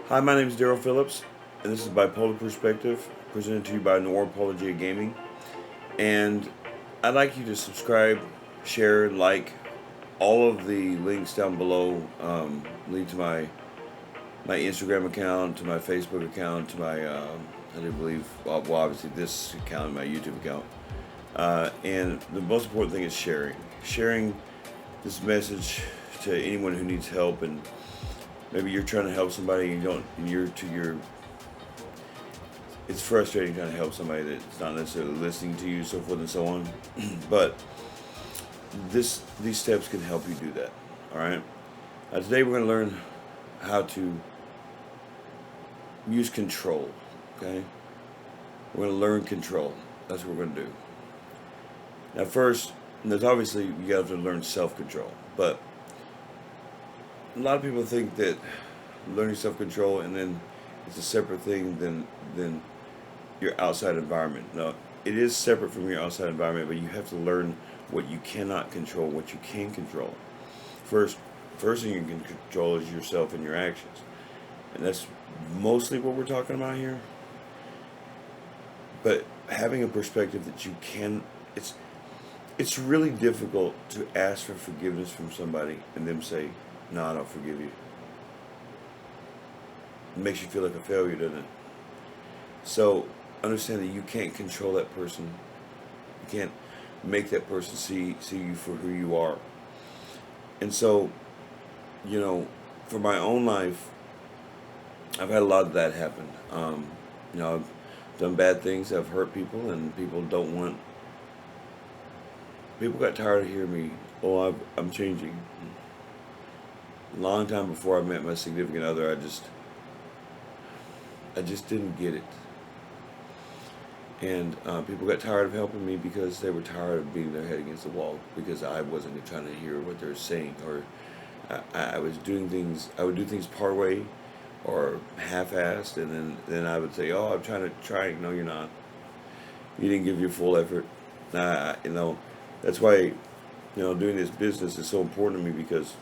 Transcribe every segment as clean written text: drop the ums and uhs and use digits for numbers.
Hi, my name is Daryl Phillips, and this is Bipolar Perspective, presented to you by Noir Apologia Gaming. And I'd like you to subscribe, share, like. All of the links down below lead to my Instagram account, to my Facebook account, to my I do believe well obviously this account, my YouTube account. And the most important thing is sharing this message to anyone who needs help, and maybe you're trying to help somebody and you don't, and you're to your. It's frustrating trying to help somebody that's not necessarily listening to you, so forth and so on. But these steps can help you do that. All right. Today we're going to learn how to use control. Okay. We're going to learn control. That's what we're going to do. Now, first, there's obviously you have to learn self-control, but a lot of people think that learning self-control and then it's a separate thing than your outside environment. No, it is separate from your outside environment, but you have to learn what you cannot control, what you can control. First thing you can control is yourself and your actions, and that's mostly what we're talking about here. But having a perspective that you can, it's really difficult to ask for forgiveness from somebody and them say, "No, I don't forgive you." It makes you feel like a failure, doesn't it? So understand that you can't control that person. You can't make that person see you for who you are. And so, for my own life, I've had a lot of that happen. I've done bad things. I've hurt people, and people don't want. People got tired of hearing me. Oh, I'm changing. A long time before I met my significant other, I just didn't get it. And people got tired of helping me because they were tired of beating their head against the wall because I wasn't trying to hear what they were saying, or I was doing things. I would do things part way or half-assed, and then I would say, "Oh, I'm trying to try." No, you're not. You didn't give your full effort. That's why doing this business is so important to me, because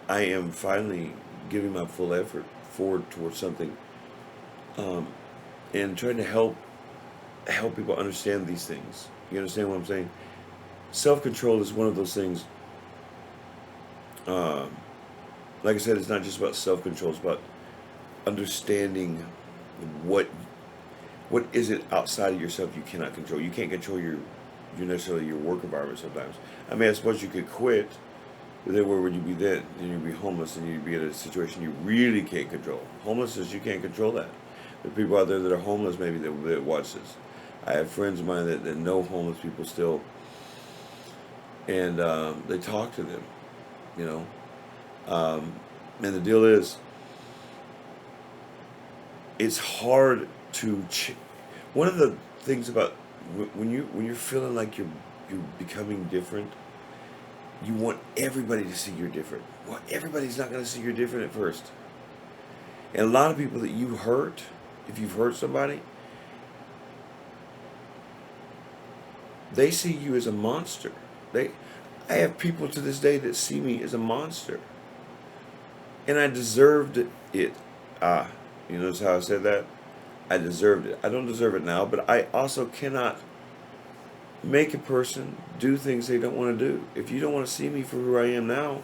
I am finally giving my full effort forward towards something. And trying to help people understand these things. You understand what I'm saying? Self-control is one of those things. Uh, like I said, it's not just about self-control. It's about understanding what what is it outside of yourself you cannot control. You can't control your necessarily your work environment sometimes. I mean, I suppose you could quit, but then where would you be then? Then you'd be homeless, and you'd be in a situation you really can't control. Homelessness, you can't control that. There are people out there that are homeless, maybe that watch this. I have friends of mine that know homeless people still, and they talk to them, you know. And the deal is, it's hard to. One of the things about when you're feeling like you're becoming different, you want everybody to see you're different. Well, everybody's not going to see you're different at first, and a lot of people that you hurt, if you've hurt somebody, they see you as a monster. I have people to this day that see me as a monster, and I deserved it. You notice how I said that? I deserved it. I don't deserve it now, but I also cannot make a person do things they don't want to do. If you don't want to see me for who I am now,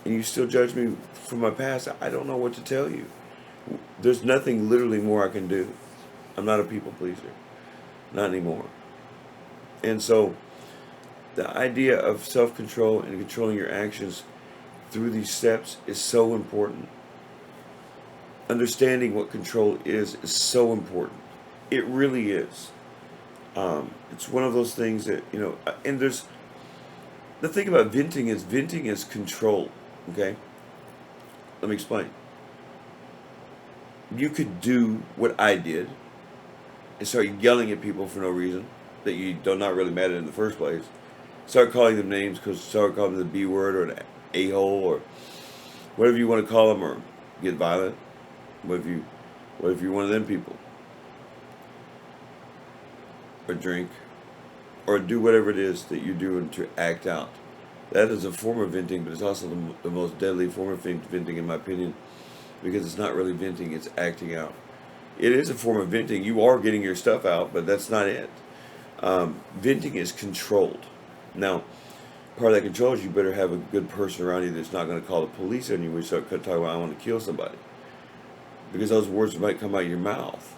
and you still judge me from my past, I don't know what to tell you. There's nothing literally more I can do. I'm not a people pleaser. Not anymore. And so the idea of self-control and controlling your actions through these steps is so important. Understanding what control is so important. It really is. It's one of those things that, and there's, the thing about venting is control. Okay? Let me explain. You could do what I did and start yelling at people for no reason that you don't not really matter in the first place. Start calling them names, start calling them the B word or an a-hole or whatever you want to call them, or get violent. What if you're one of them people? Or drink, or do whatever it is that you're doing to act out. That is a form of venting, but it's also the most deadly form of venting, in my opinion, because it's not really venting, it's acting out. It is a form of venting. You are getting your stuff out, but that's not it. Venting is controlled. Now, part of that control is you better have a good person around you that's not going to call the police on you when you start talking about, I want to kill somebody. Because those words might come out of your mouth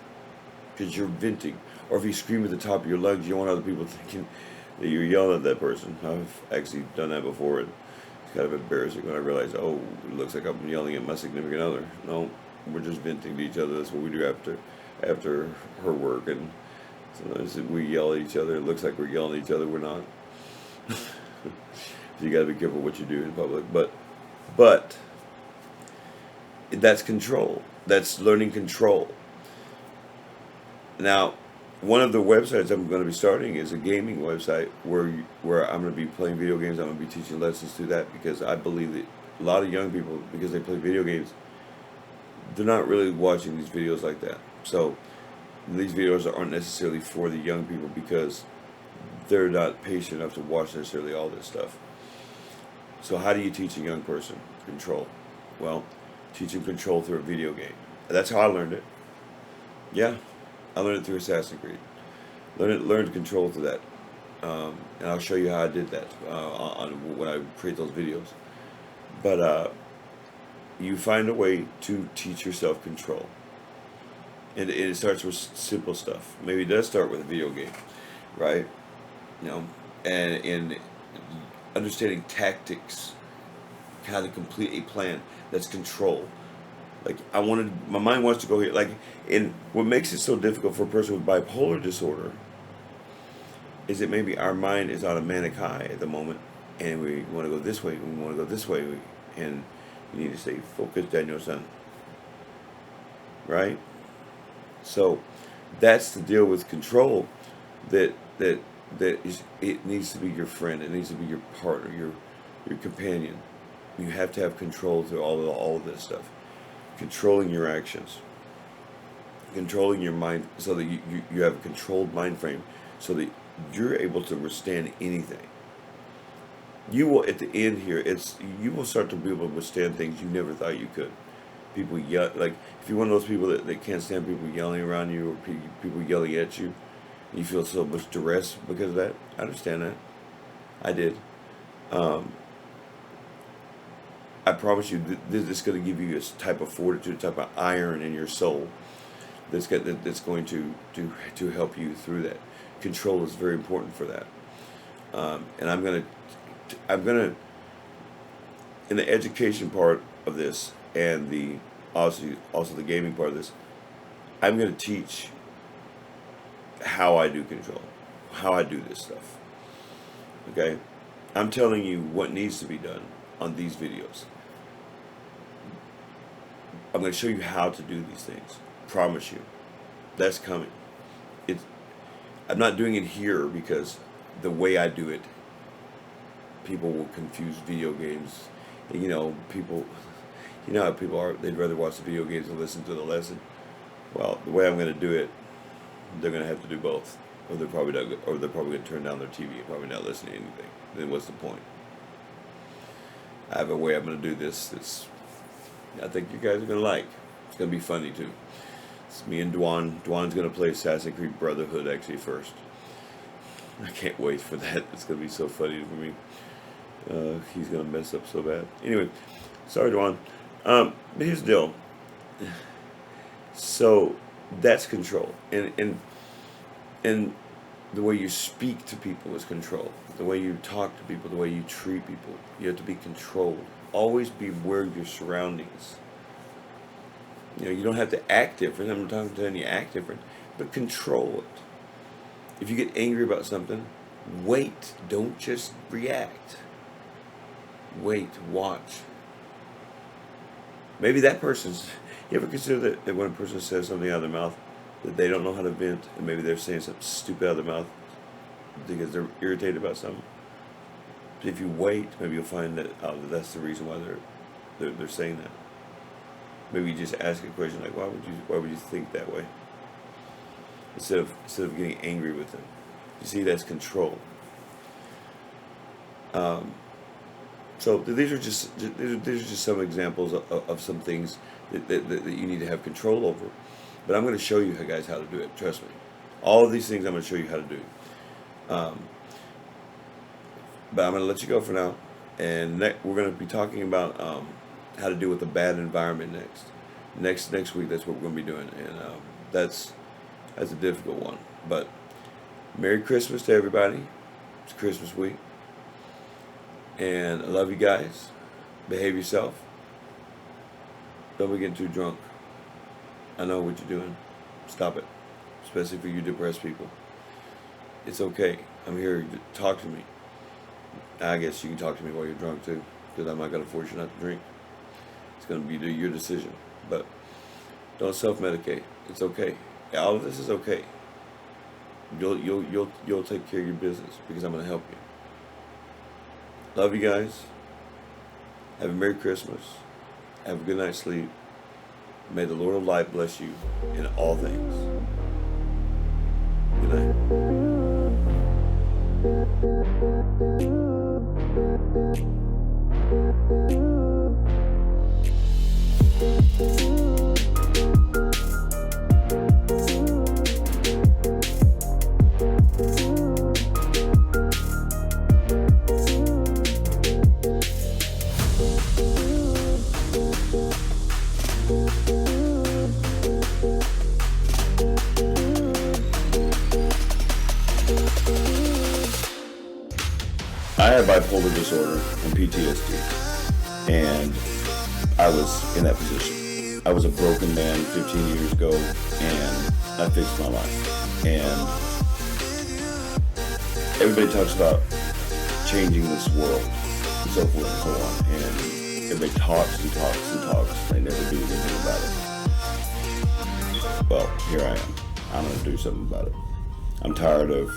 because you're venting. Or if you scream at the top of your lungs, you don't want other people thinking that you're yelling at that person. I've actually done that before, and it's kind of embarrassing when I realize, oh, it looks like I'm yelling at my significant other. No, we're just venting to each other. That's what we do after her work, and sometimes we yell at each other. It looks like we're yelling at each other. We're not. So you got to be careful what you do in public. But that's control. That's learning control. Now, one of the websites I'm going to be starting is a gaming website where I'm going to be playing video games. I'm going to be teaching lessons through that, because I believe that a lot of young people, because they play video games, they're not really watching these videos like that. So these videos aren't necessarily for the young people because they're not patient enough to watch necessarily all this stuff. So how do you teach a young person control? Well, teach them control through a video game. That's how I learned it. Yeah, I learned it through Assassin's Creed. Learned control through that, and I'll show you how I did that when I create those videos. But you find a way to teach yourself control, and it starts with simple stuff. Maybe it does start with a video game, right? You know, and in understanding tactics, how to complete a plan. That's control. Like my mind wants to go here. Like, and what makes it so difficult for a person with bipolar disorder is that maybe our mind is on a manic high at the moment, and we want to go this way, we want to go this way, and you need to stay focused, Daniel-san. Right? So that's the deal with control. That is, it needs to be your friend. It needs to be your partner, your companion. You have to have control through all of this stuff. Controlling your actions, controlling your mind, so that you have a controlled mind frame, so that you're able to withstand anything. You will, at the end here, you will start to be able to withstand things you never thought you could. People yell, like if you're one of those people that can't stand people yelling around you, or people yelling at you, and you feel so much duress because of that. I understand that. I did. I promise you, this is going to give you a type of fortitude, type of iron in your soul that's going to help you through that. Control is very important for that. And I'm gonna, in the education part of this, and the also the gaming part of this, I'm gonna teach how I do control, how I do this stuff. Okay, I'm telling you what needs to be done on these videos. I'm going to show you how to do these things. Promise you. That's coming. I'm not doing it here because the way I do it, people will confuse video games. And, people, how people are. They'd rather watch the video games than listen to the lesson. Well, the way I'm going to do it, they're going to have to do both. Or they're probably going to turn down their TV and probably not listen to anything. Then what's the point? I have a way I'm going to do this I think you guys are going to like. It's going to be funny, too. It's me and Dwan. Dwan's going to play Assassin's Creed Brotherhood, actually, first. I can't wait for that. It's going to be so funny for me. He's going to mess up so bad. Anyway, sorry, Dwan. But here's the deal. So, that's control. And the way you speak to people is control. The way you talk to people, the way you treat people. You have to be controlled. Always be aware of your surroundings. You don't have to act different. I'm not talking to any act different, but control it. If you get angry about something, wait. Don't just react. Wait. Watch. Maybe that person's... You ever consider that when a person says something out of their mouth that they don't know how to vent, and maybe they're saying something stupid out of their mouth because they're irritated about something? If you wait, maybe you'll find that that's the reason why they're saying that. Maybe you just ask a question like, why would you think that way? Instead of getting angry with them. You see, that's control. So these are just some examples of some things that you need to have control over. But I'm going to show you guys how to do it. Trust me. All of these things I'm going to show you how to do. But I'm going to let you go for now. And we're going to be talking about how to deal with a bad environment next week. That's what we're going to be doing, and that's a difficult one. But Merry Christmas to everybody. It's Christmas week, and I love you guys. Behave yourself. Don't be getting too drunk. I know what you're doing. Stop it, especially for you depressed people. It's okay. I'm here to talk to me. I guess you can talk to me while you're drunk too, because I'm not going to force you not to drink. It's going to be your decision. But don't self-medicate. It's okay. All of this is okay. You'll take care of your business because I'm going to help you. Love you guys. Have a Merry Christmas. Have a good night's sleep. May the Lord of light bless you in all things. Good night. I have bipolar disorder and PTSD, and I was in that position. I was a broken man 15 years ago, and I fixed my life. And everybody talks about changing this world, and so forth and so on, and everybody talks and talks and talks, and they never do anything about it. Well, here I am. I'm going to do something about it. I'm tired of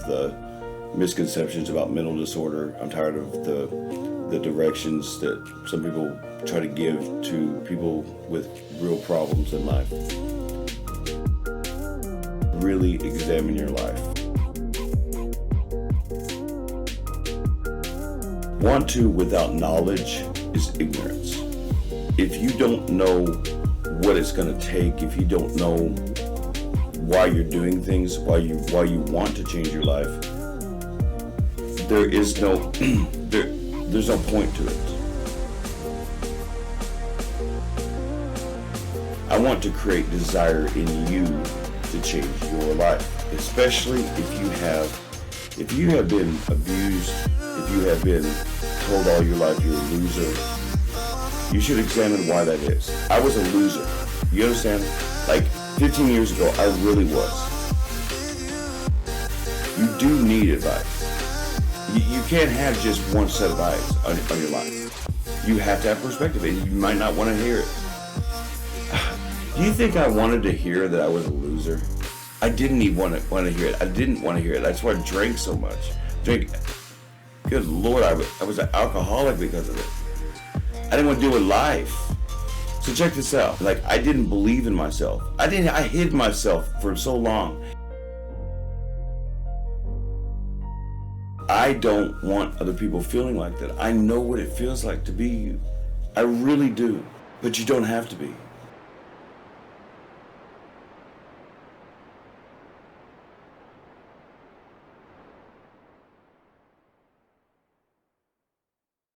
the misconceptions about mental disorder. I'm tired of the directions that some people try to give to people with real problems in life. Really examine your life. Want to without knowledge is ignorance. If you don't know what it's going to take, if you don't know why you're doing things, why you want to change your life, there is no there's no point to it. I want to create desire in you to change your life, especially if you have been abused, if you have been told all your life you're a loser. You should examine why that is. I was a loser. You understand? Like 15 years ago, I really was. You do need advice. You can't have just one set of eyes on your life. You have to have perspective, and you might not want to hear it. Do you think I wanted to hear that I was a loser? I didn't even want to hear it. I didn't want to hear it. That's why I drank so much. Good Lord, I was an alcoholic because of it. I didn't want to deal with life. So check this out. Like, I didn't believe in myself. I hid myself for so long. I don't want other people feeling like that. I know what it feels like to be you. I really do. But you don't have to be.